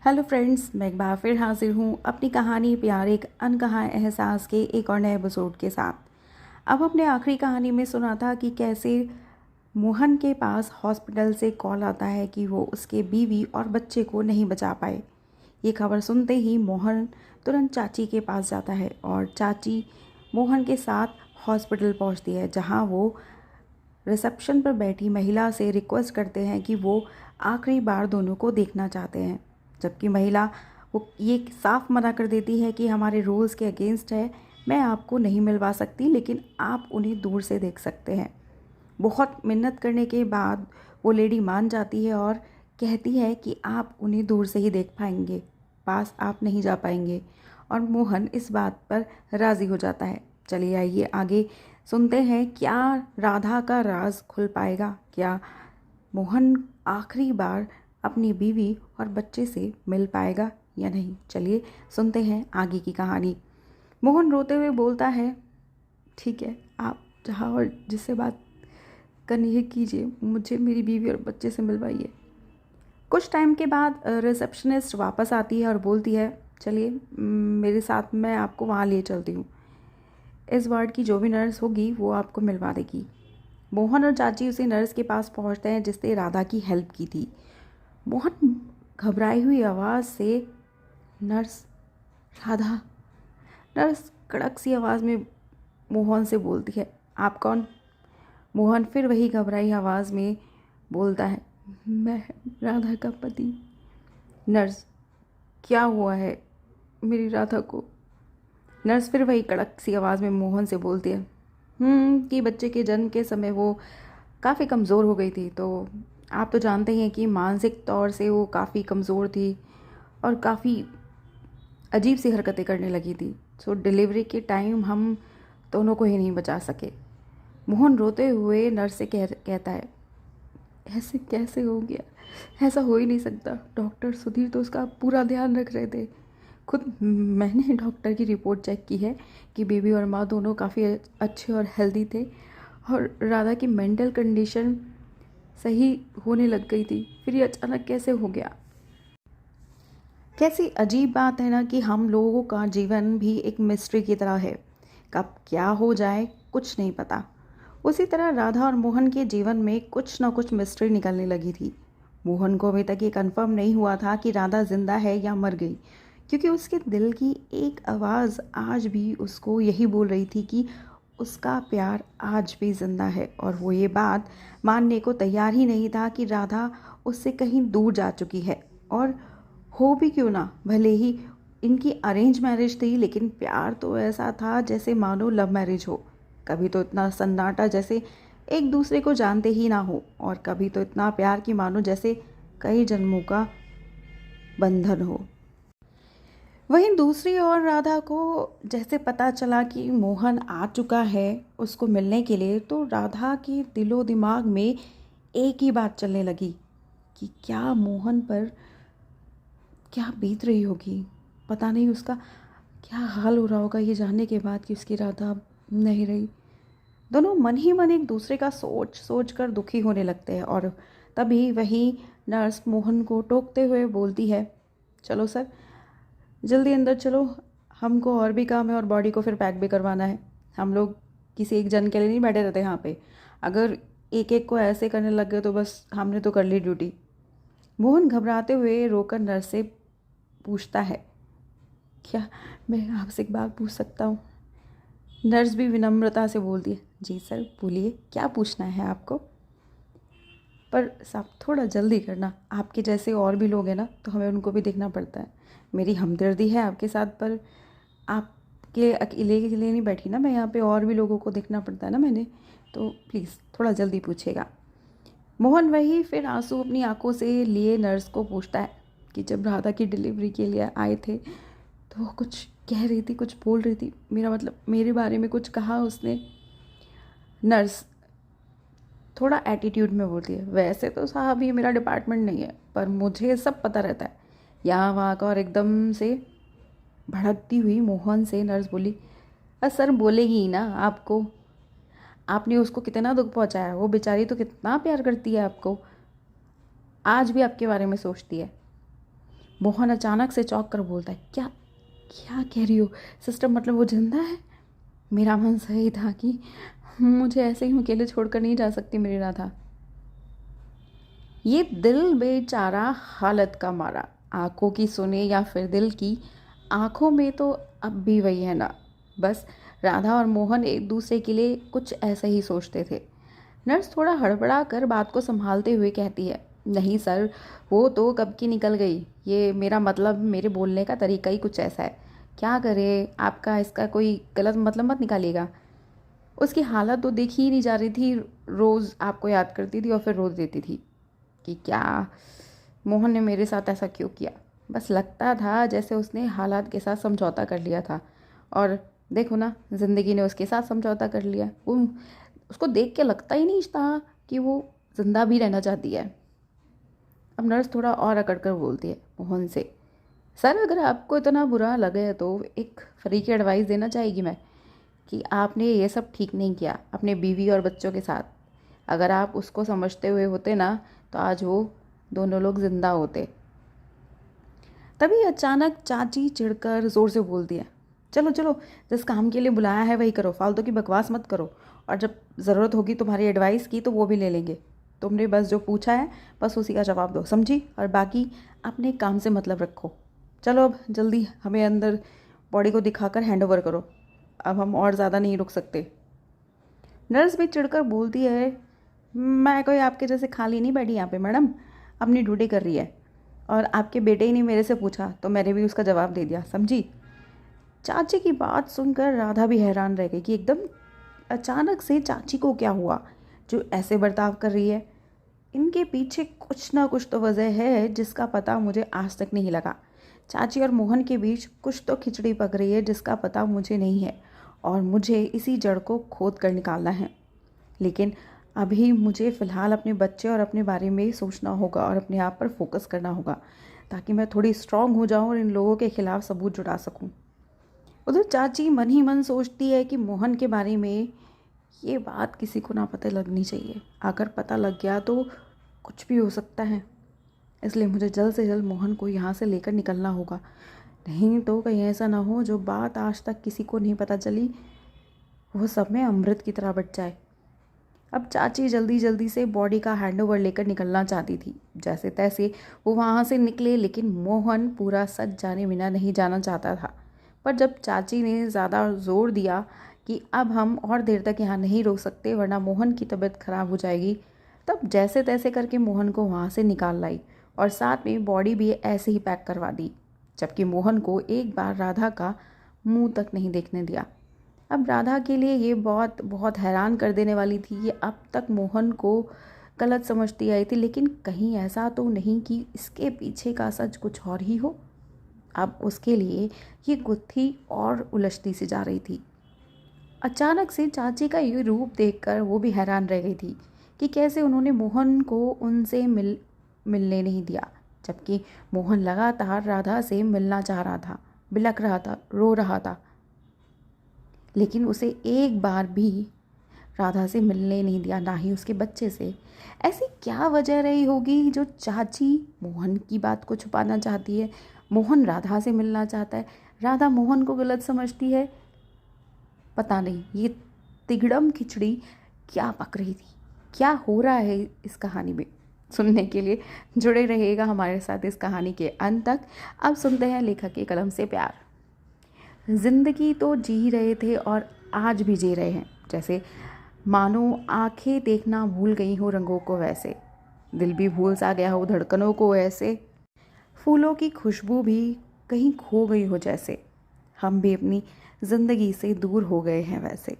Hello friends, मैं एक बार फिर हाजिर हूँ अपनी कहानी प्यार एक अनकहा एहसास के एक और नए एपिसोड के साथ। अब अपने आखिरी कहानी में सुना था कि कैसे मोहन के पास हॉस्पिटल से कॉल आता है कि वो उसके बीवी और बच्चे को नहीं बचा पाए। ये खबर सुनते ही मोहन तुरंत चाची के पास जाता है और चाची मोहन के साथ हॉस्पिटल पहुंचती है, जहां वो रिसेप्शन पर बैठी महिला से रिक्वेस्ट करते हैं कि वो आखिरी बार दोनों को देखना चाहते हैं। जबकि महिला वो ये साफ मना कर देती है कि हमारे रूल्स के अगेंस्ट है, मैं आपको नहीं मिलवा सकती, लेकिन आप उन्हें दूर से देख सकते हैं। बहुत मिन्नत करने के बाद वो लेडी मान जाती है और कहती है कि आप उन्हें दूर से ही देख पाएंगे, पास आप नहीं जा पाएंगे। और मोहन इस बात पर राज़ी हो जाता है। चलिए आइए आगे सुनते हैं, क्या राधा का राज खुल पाएगा? क्या मोहन आखिरी बार अपनी बीवी और बच्चे से मिल पाएगा या नहीं? चलिए सुनते हैं आगे की कहानी। मोहन रोते हुए बोलता है, ठीक है, आप जहाँ और जिससे बात करनी है कीजिए, मुझे मेरी बीवी और बच्चे से मिलवाइए। कुछ टाइम के बाद रिसेप्शनिस्ट वापस आती है और बोलती है, चलिए मेरे साथ, मैं आपको वहाँ ले चलती हूँ। इस वार्ड की जो भी नर्स होगी वो आपको मिलवा देगी। मोहन और चाची उसी नर्स के पास पहुँचते हैं जिसने राधा की हेल्प की थी। मोहन घबराई हुई आवाज़ से, नर्स राधा। नर्स कड़क सी आवाज़ में मोहन से बोलती है, आप कौन? मोहन फिर वही घबराई आवाज़ में बोलता है, मैं राधा का पति। नर्स, क्या हुआ है मेरी राधा को? नर्स फिर वही कड़क सी आवाज़ में मोहन से बोलती है, कि बच्चे के जन्म के समय वो काफ़ी कमज़ोर हो गई थी। तो आप तो जानते ही हैं कि मानसिक तौर से वो काफ़ी कमज़ोर थी और काफ़ी अजीब सी हरकतें करने लगी थी। सो डिलीवरी के टाइम हम दोनों को ही नहीं बचा सके। मोहन रोते हुए नर्स से कहता है, ऐसे कैसे हो गया? ऐसा हो ही नहीं सकता। डॉक्टर सुधीर तो उसका पूरा ध्यान रख रहे थे। खुद मैंने डॉक्टर की रिपोर्ट चेक की है कि बेबी और माँ दोनों काफ़ी अच्छे और हेल्दी थे और राधा की मेंटल कंडीशन सही होने लग गई थी। फिर ये अचानक कैसे हो गया? कैसी अजीब बात है ना कि हम लोगों का जीवन भी एक मिस्ट्री की तरह है। कब क्या हो जाए कुछ नहीं पता। उसी तरह राधा और मोहन के जीवन में कुछ ना कुछ मिस्ट्री निकलने लगी थी। मोहन को अभी तक ये कंफर्म नहीं हुआ था कि राधा जिंदा है या मर गई, क्योंकि उसके दिल की एक आवाज़ आज भी उसको यही बोल रही थी कि उसका प्यार आज भी जिंदा है। और वो ये बात मानने को तैयार ही नहीं था कि राधा उससे कहीं दूर जा चुकी है। और हो भी क्यों ना, भले ही इनकी अरेंज मैरिज थी, लेकिन प्यार तो ऐसा था जैसे मानो लव मैरिज हो। कभी तो इतना सन्नाटा जैसे एक दूसरे को जानते ही ना हो, और कभी तो इतना प्यार कि मानो जैसे कई जन्मों का बंधन हो। वहीं दूसरी ओर राधा को जैसे पता चला कि मोहन आ चुका है उसको मिलने के लिए, तो राधा के दिलो दिमाग में एक ही बात चलने लगी कि क्या मोहन पर क्या बीत रही होगी। पता नहीं उसका क्या हाल हो रहा होगा ये जानने के बाद कि उसकी राधा नहीं रही। दोनों मन ही मन एक दूसरे का सोच सोच कर दुखी होने लगते हैं। और तभी वही नर्स मोहन को टोकते हुए बोलती है, चलो सर, जल्दी अंदर चलो, हमको और भी काम है और बॉडी को फिर पैक भी करवाना है। हम लोग किसी एक जन के लिए नहीं बैठे रहते यहाँ पे। अगर एक एक को ऐसे करने लग गए तो बस हमने तो कर ली ड्यूटी। मोहन घबराते हुए रोकर नर्स से पूछता है, क्या मैं आपसे एक बात पूछ सकता हूँ? नर्स भी विनम्रता से बोलती है, जी सर बोलिए, क्या पूछना है आपको? पर साहब थोड़ा जल्दी करना, आपके जैसे और भी लोग हैं ना, तो हमें उनको भी देखना पड़ता है। मेरी हमदर्दी है आपके साथ, पर आपके अकेले के लिए नहीं बैठी ना मैं यहाँ पे, और भी लोगों को देखना पड़ता है ना मैंने। तो प्लीज़ थोड़ा जल्दी पूछेगा। मोहन वही फिर आंसू अपनी आंखों से लिए नर्स को पूछता है कि जब राधा की डिलीवरी के लिए आए थे तो वो कुछ कह रही थी, कुछ बोल रही थी, मेरा मतलब मेरे बारे में कुछ कहा उसने? नर्स थोड़ा एटीट्यूड में बोलती है, वैसे तो साहब ये मेरा डिपार्टमेंट नहीं है, पर मुझे सब पता रहता है यहाँ वहाँ का। और एकदम से भड़कती हुई मोहन से नर्स बोली, सर बोलेगी ही ना आपको, आपने उसको कितना दुख पहुँचाया, वो बेचारी तो कितना प्यार करती है आपको, आज भी आपके बारे में सोचती है। मोहन अचानक से चौंक कर बोलता है, क्या क्या कह रही हो सिस्टर, मतलब वो जिंदा है? मेरा मन सही था कि मुझे ऐसे ही अकेले छोड़कर नहीं जा सकती मेरी राधा। ये दिल बेचारा हालत का मारा, आंखों की सुने या फिर दिल की, आंखों में तो अब भी वही है ना। बस राधा और मोहन एक दूसरे के लिए कुछ ऐसा ही सोचते थे। नर्स थोड़ा हड़बड़ा कर बात को संभालते हुए कहती है, नहीं सर, वो तो कब की निकल गई। ये मेरा मतलब, मेरे बोलने का तरीका ही कुछ ऐसा है। क्या करे, आपका इसका कोई गलत मतलब मत निकालिएगा। उसकी हालत तो देखी ही नहीं जा रही थी, रोज़ आपको याद करती थी और फिर रोज़ देती थी कि क्या मोहन ने मेरे साथ ऐसा क्यों किया। बस लगता था जैसे उसने हालात के साथ समझौता कर लिया था, और देखो ना, ज़िंदगी ने उसके साथ समझौता कर लिया। वो उसको देख के लगता ही नहीं था कि वो जिंदा भी रहना चाहती है। अब नर्स थोड़ा और अकड़ कर बोलती है मोहन से, सर अगर आपको इतना बुरा लगे तो एक फ्री की एडवाइस देना चाहेगी मैं, कि आपने ये सब ठीक नहीं किया अपने बीवी और बच्चों के साथ। अगर आप उसको समझते हुए होते ना, तो आज वो दोनों लोग जिंदा होते। तभी अचानक चाची चिढ़कर ज़ोर से बोलती है, चलो चलो, जिस काम के लिए बुलाया है वही करो, फालतू की बकवास मत करो। और जब ज़रूरत होगी तुम्हारी एडवाइस की तो वो भी ले लेंगे। तुमने बस जो पूछा है बस उसी का जवाब दो, समझी? और बाकी अपने काम से मतलब रखो। चलो अब जल्दी हमें अंदर बॉडी को दिखाकर हैंड ओवर करो, अब हम और ज़्यादा नहीं रुक सकते। नर्स भी चिढ़कर बोलती है, मैं कोई आपके जैसे खाली नहीं बैठी यहाँ पे मैडम, अपनी ड्यूटी कर रही है। और आपके बेटे ही ने मेरे से पूछा तो मैंने भी उसका जवाब दे दिया, समझी? चाची की बात सुनकर राधा भी हैरान रह गई कि एकदम अचानक से चाची को क्या हुआ जो ऐसे बर्ताव कर रही है। इनके पीछे कुछ ना कुछ तो वजह है जिसका पता मुझे आज तक नहीं लगा। चाची और मोहन के बीच कुछ तो खिचड़ी पक रही है जिसका पता मुझे नहीं है, और मुझे इसी जड़ को खोद कर निकालना है। लेकिन अभी मुझे फ़िलहाल अपने बच्चे और अपने बारे में सोचना होगा और अपने आप पर फोकस करना होगा, ताकि मैं थोड़ी स्ट्रांग हो जाऊं और इन लोगों के खिलाफ सबूत जुटा सकूं। उधर चाची मन ही मन सोचती है कि मोहन के बारे में ये बात किसी को ना पता लगनी चाहिए। अगर पता लग गया तो कुछ भी हो सकता है, इसलिए मुझे जल्द से जल्द मोहन को यहाँ से लेकर निकलना होगा। नहीं तो कहीं ऐसा ना हो जो बात आज तक किसी को नहीं पता चली वो सब में अमृत की तरह बट जाए। अब चाची जल्दी जल्दी से बॉडी का हैंडओवर लेकर निकलना चाहती थी। जैसे तैसे वो वहाँ से निकले, लेकिन मोहन पूरा सच जाने बिना नहीं जाना चाहता था। पर जब चाची ने ज़्यादा ज़ोर दिया कि अब हम और देर तक यहाँ नहीं रुक सकते वरना मोहन की तबीयत खराब हो जाएगी, तब जैसे तैसे करके मोहन को वहाँ से निकाल लाई और साथ में बॉडी भी ऐसे ही पैक करवा दी। जबकि मोहन को एक बार राधा का मुंह तक नहीं देखने दिया। अब राधा के लिए ये बहुत बहुत हैरान कर देने वाली थी। ये अब तक मोहन को गलत समझती आई थी, लेकिन कहीं ऐसा तो नहीं कि इसके पीछे का सच कुछ और ही हो। अब उसके लिए ये गुत्थी और उलझती सी जा रही थी। अचानक से चाची का ये रूप देखकर वो भी हैरान रह गई थी कि कैसे उन्होंने मोहन को उनसे मिलने नहीं दिया, जबकि मोहन लगातार राधा से मिलना चाह रहा था, बिलख रहा था, रो रहा था, लेकिन उसे एक बार भी राधा से मिलने नहीं दिया, ना ही उसके बच्चे से। ऐसी क्या वजह रही होगी जो चाची मोहन की बात को छुपाना चाहती है? मोहन राधा से मिलना चाहता है, राधा मोहन को गलत समझती है। पता नहीं ये तिगड़म खिचड़ी क्या पक रही थी, क्या हो रहा है इस कहानी में। सुनने के लिए जुड़े रहिएगा हमारे साथ इस कहानी के अंत तक। अब सुनते हैं लेखक के कलम से प्यार। जिंदगी तो जी रहे थे और आज भी जी रहे हैं, जैसे मानो आंखें देखना भूल गई हो रंगों को, वैसे दिल भी भूल सा गया हो धड़कनों को, ऐसे फूलों की खुशबू भी कहीं खो गई हो, जैसे हम भी अपनी ज़िंदगी से दूर हो गए हैं वैसे।